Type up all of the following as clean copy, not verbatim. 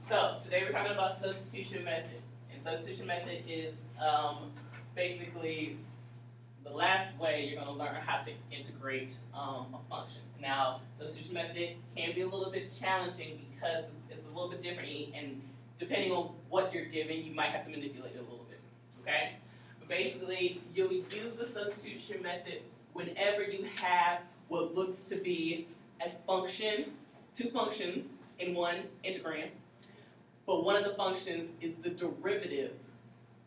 So today we're talking about substitution method. And substitution method is basically the last way you're going to learn how to integrate a function. Now, substitution method can be a little bit challenging because it's a little bit different, and depending on what you're given, you might have to manipulate it a little bit, okay? But basically, you'll use the substitution method whenever you have what looks to be a function, two functions in one integrand, but one of the functions is the derivative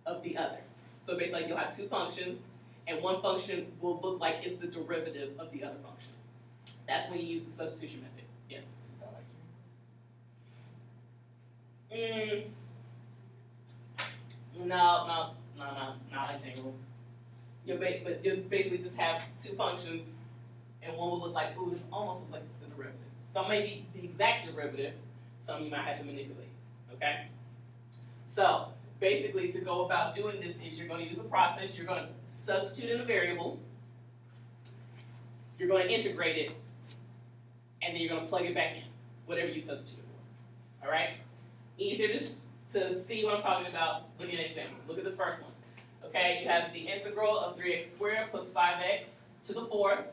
of the other. So basically, you'll have two functions, and one function will look like it's the derivative of the other function. That's when you use the substitution method. Yes? Is that like No, not like general. But you'll basically just have two functions, and one will look like, ooh, this almost looks like it's the derivative. Some may be the exact derivative, some you might have to manipulate, okay? So, basically, to go about doing this is you're going to use a process, you're going to substitute in a variable, you're going to integrate it, and then you're going to plug it back in, whatever you substitute it for, all right? Easier to see what I'm talking about, look at an example. Look at this first one, okay? You have the integral of 3x squared plus 5x to the fourth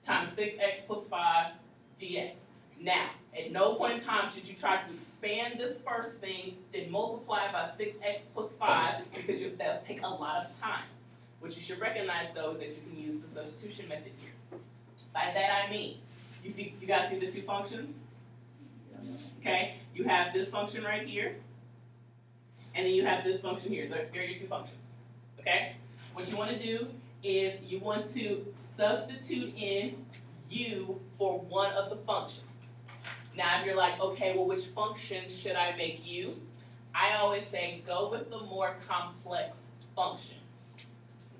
times 6x plus 5 dx. Now, at no point in time should you try to expand this first thing, then multiply by 6x plus 5, because that'll take a lot of time. What you should recognize, though, is that you can use the substitution method here. By that I mean, you guys see the two functions? Okay, you have this function right here, and then you have this function here. They're your two functions, okay? What you want to do is you want to substitute in u for one of the functions. Now, if you're like, okay, well, which function should I make u? I always say go with the more complex function,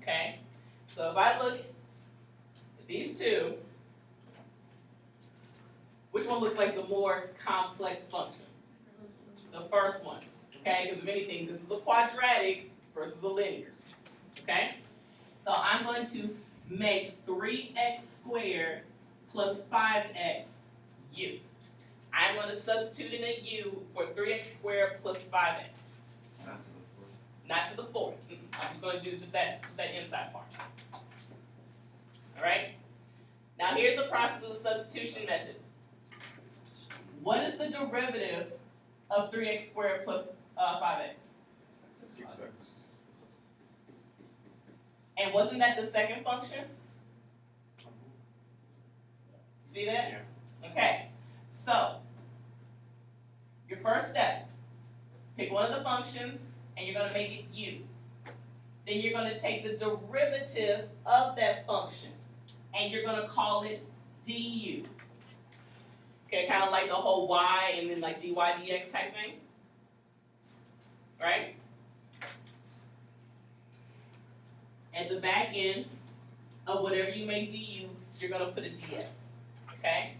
okay? So if I look at these two, which one looks like the more complex function? The first one, okay? Because if anything, this is a quadratic versus a linear, okay? So I'm going to make 3x squared plus 5x u. I'm going to substitute in a u for 3x squared plus 5x. not to the fourth? Not to the fourth. I'm just going to do just that inside part. All right? Now here's the process of the substitution method. What is the derivative of 3x squared plus 5x? 6x. And wasn't that the second function? See that? Yeah. Okay. So, your first step, pick one of the functions and you're going to make it u. Then you're going to take the derivative of that function and you're going to call it du. Okay, kind of like the whole y and then like dy dx type thing. Right? At the back end of whatever you make du, you're going to put a dx. Okay?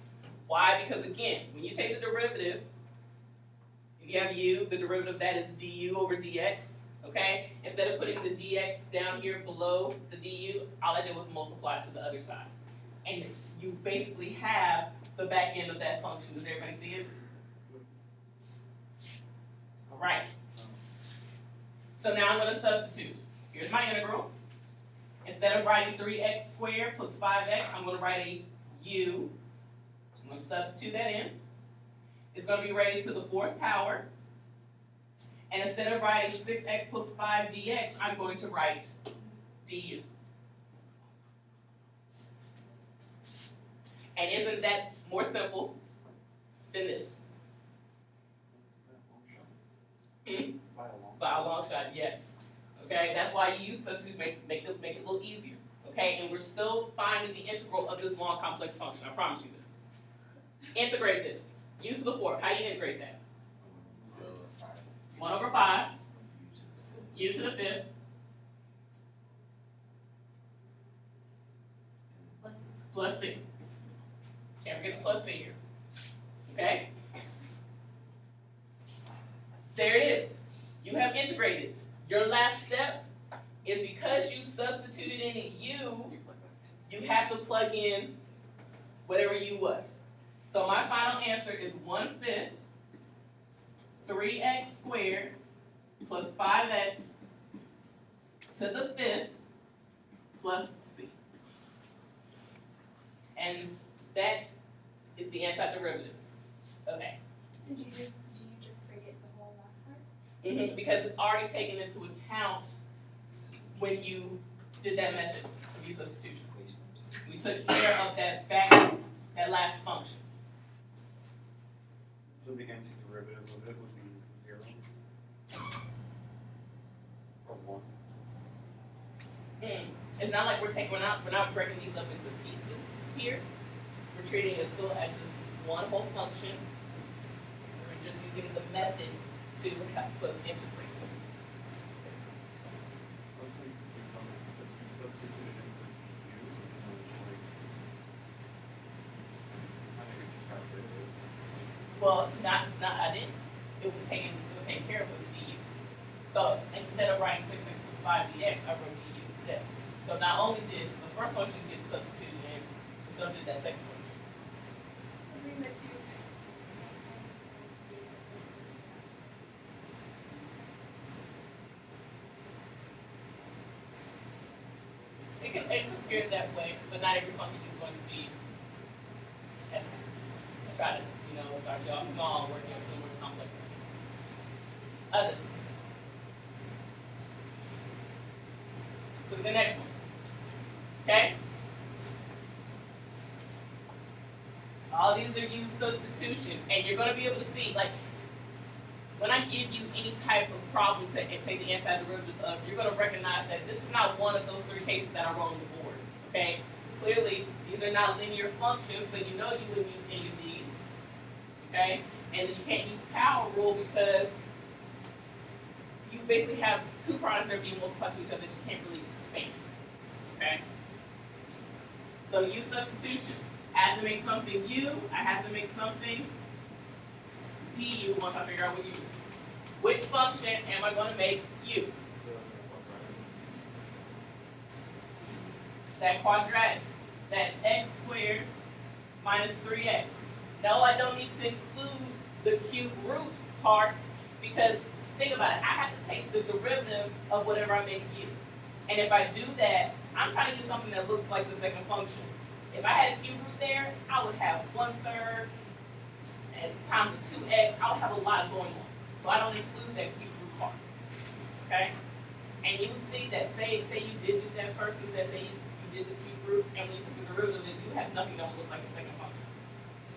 Why? Because again, when you take the derivative, if you have u, the derivative of that is du over dx. Okay? Instead of putting the dx down here below the du, all I did was multiply it to the other side. And you basically have the back end of that function. Does everybody see it? All right. So now I'm going to substitute. Here's my integral. Instead of writing 3x squared plus 5x, I'm going to write a u. I'm going to substitute that in. It's going to be raised to the fourth power. And instead of writing 6x plus 5 dx, I'm going to write du. And isn't that more simple than this? By a long shot, yes. Okay, that's why you use substitutes, make it a little easier. Okay, and we're still finding the integral of this long complex function. I promise you this. Integrate this. U to the fourth. How do you integrate that? 1 over 5. U to the fifth. Plus c. Can't forget the plus c here. Okay? There it is. You have integrated. Your last step is because you substituted in a u, you have to plug in whatever u was. So my final answer is 1/5 3x squared plus 5x to the 5th plus c. And that is the antiderivative of a. Did you just forget the whole last part? Because it's already taken into account when you did that method of u substitution. We took care of that last function. So the antiderivative of it would be 0? Or 1? It's not like we're not breaking these up into pieces here. We're treating it still as just one whole function. We're just using the method to help us integrate it. Well, not I didn't. It was taken care of with the du. So instead of writing 6x plus 5 dx, I wrote du instead. So not only did the first function get substituted in, but so did that second function. It can appear that way, but not every function is going to be as nice as this one. I try to, start you off small, working up to more complex others. So the next one. Okay? All these are used substitution, and you're going to be able to see, like, when I give you any type of problem to take the antiderivative of, you're going to recognize that this is not one of those 3 cases that are on the board. Okay? Clearly, these are not linear functions, so you know you wouldn't use any of these. Okay? And you can't use power rule because you basically have 2 products that are being multiplied to each other that you can't really expand. Okay? So use substitution. I have to make something u, I have to make something du once I figure out what u is. Which function am I going to make u? That quadratic, that x squared minus 3x. No, I don't need to include the cube root part because think about it, I have to take the derivative of whatever I make u. And if I do that, I'm trying to get something that looks like the second function. If I had a cube root there, I would have 1/3 and times the 2x, I would have a lot going on. So I don't include that cube root part. Okay? And you would see that, say you did do that first, it says say you did the cube root, and when you took the derivative of it, you have nothing that would look like the second function.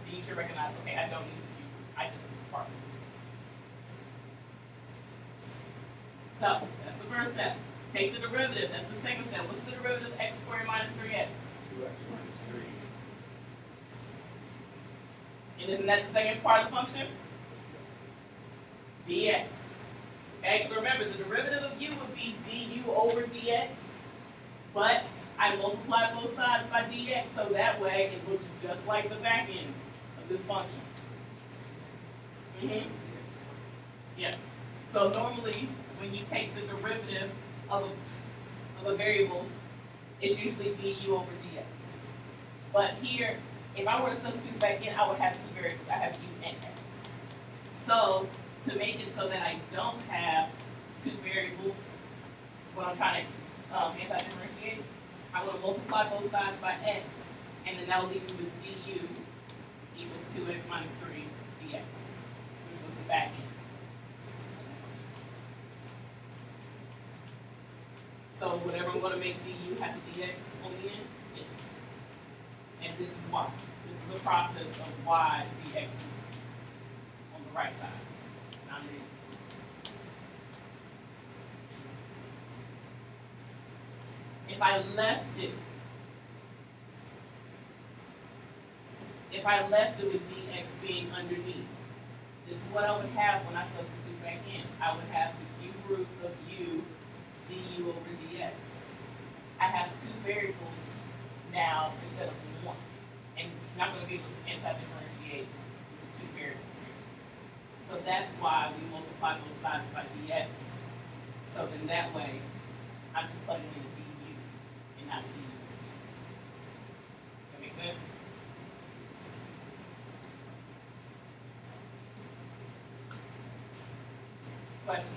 Then you should recognize, okay, I don't need the cube root, I just need the part. So, that's the first step. Take the derivative, that's the second step. What's the derivative of x squared minus 3x? 2x minus 3. And isn't that the second part of the function? Dx. Okay, because remember, the derivative of u would be du over dx, but I multiply both sides by dx, so that way it looks just like the back end of this function. Yeah. So normally, when you take the derivative of a variable, it's usually du over dx. But here, if I were to substitute back in, I would have 2 variables. I have u and x. So, to make it so that I don't have 2 variables when I'm trying to anti-differentiate, I'm going to multiply both sides by x, and then that will leave me with du equals 2x minus 3 dx, which was the back end. So whatever I'm going to make du have the dx on the end, yes. And this is why. This is the process of why dx is on the right side. Not in. If I left it with dx being underneath, this is what I would have when I substitute back in. I would have the cube root of u du over dx. I have 2 variables now instead of 1. And you're not going to be able to anti-differentiate with 2 variables here. So that's why we multiply both sides by dx. So then that way, I'm just plugging in a du and not a du over dx. Does that make sense? Questions?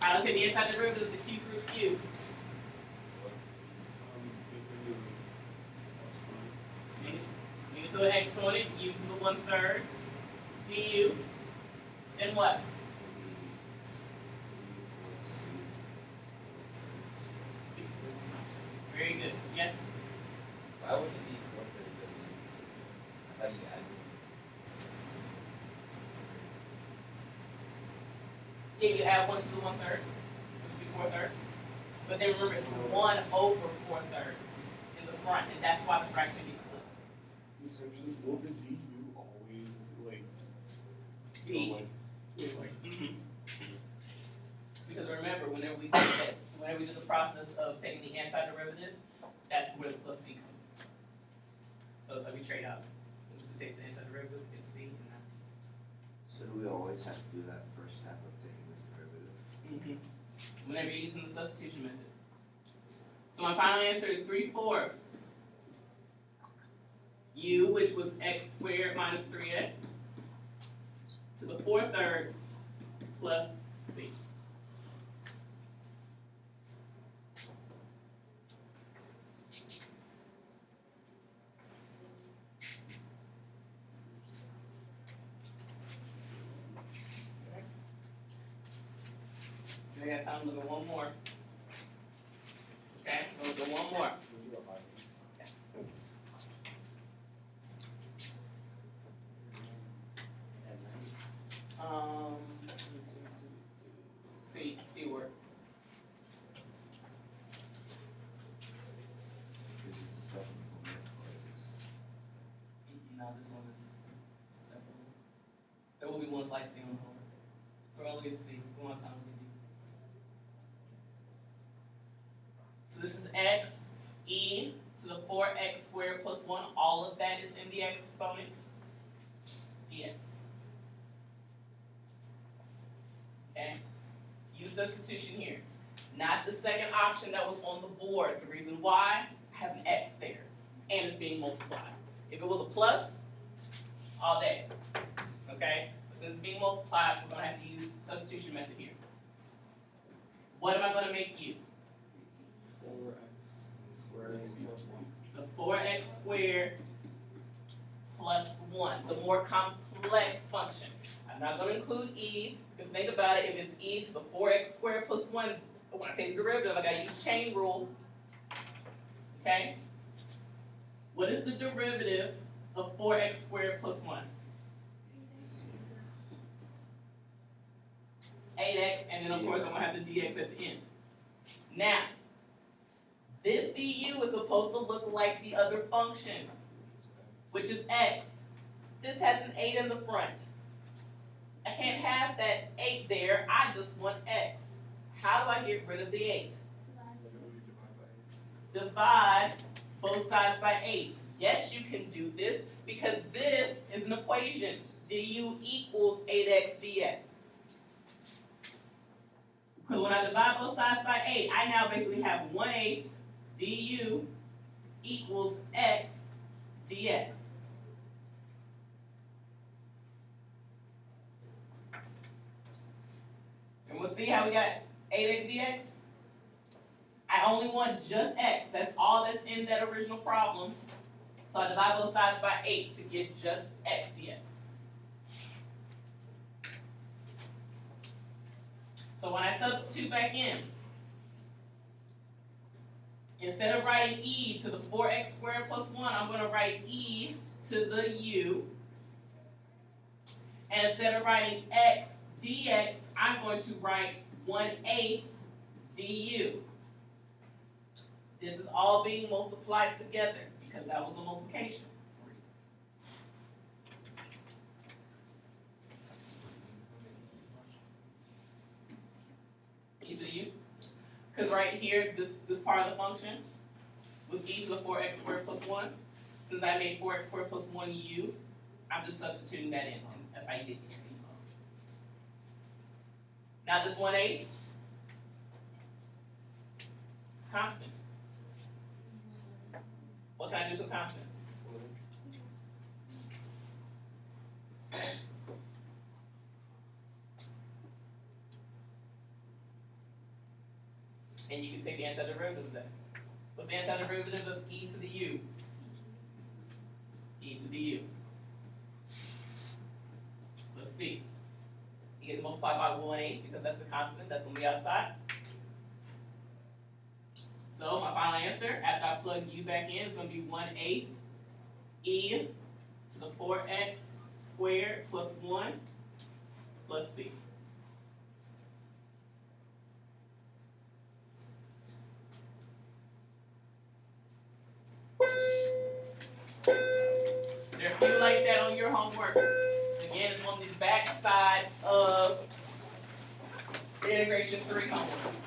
Let's say the inside derivative of the cube root q. U to the exponent, u to the 1/3, du, then what? Very good, yes? Why would it be 1/3? How do you add? Yeah, you add 1 to the 1/3, which would be 4/3. But then remember, it's 1 over 4/3 in the front, and that's why the fraction gets flipped. Essentially, will the DU always, like, Be. like, Because remember, whenever we do the process of taking the antiderivative, that's where the plus c comes. So it's like we trade out. Just to take the antiderivative, get c, and that. So do we always have to do that first step of taking this derivative? Whenever you're using the substitution method. So my final answer is 3/4. U, which was x squared minus 3x, to the 4/3 plus c. I got time to look at one more. Okay, we'll look at one more. C word. Is this the stuff in the moment, or is this? No, this one is separate. There will be one slight C on the board. So we're only get C. One more time we can do. So this is x e to the 4x squared plus 1. All of that is in the exponent. Dx. Okay? Use substitution here. Not the second option that was on the board. The reason why, I have an x there, and it's being multiplied. If it was a plus, all day. Okay? But since it's being multiplied, we're going to have to use substitution method here. What am I going to make u? 4x squared plus 1. The 4x squared plus 1, the more complex function. I'm not going to include e, because think about it, if it's e to the 4x squared plus 1, when I take the derivative, I got to use chain rule. Okay? What is the derivative of 4x squared plus 1? 8x, and then of course I'm going to have the dx at the end. Now, this du is supposed to look like the other function, which is x. This has an 8 in the front. I can't have that 8 there, I just want x. How do I get rid of the 8? Divide both sides by 8. Yes, you can do this because this is an equation. Du equals 8x dx. Because when I divide both sides by 8, I now basically have 1/8 du equals x dx. And we'll see how we got 8x dx. I only want just x. That's all that's in that original problem. So I divide both sides by 8 to get just x dx. So when I substitute back in, instead of writing e to the 4x squared plus 1, I'm going to write e to the u. And instead of writing x dx, I'm going to write 1/8 du. This is all being multiplied together because that was a multiplication. E to the u? Because right here, this part of the function was e to the 4x squared plus 1. Since I made 4x squared plus 1u, I'm just substituting that in. And that's how you get the Now this 1/8 is constant. What can I do to a constant? And you can take the antiderivative of that. What's the antiderivative of e to the u? E to the u. Let's see. You get to multiply by 1/8 because that's the constant that's on the outside. So my final answer, after I plug u back in, is going to be 1/8 e to the 4x squared plus 1 plus c. There are a few like that on your homework. Again, it's on the back side of the integration 3 homework.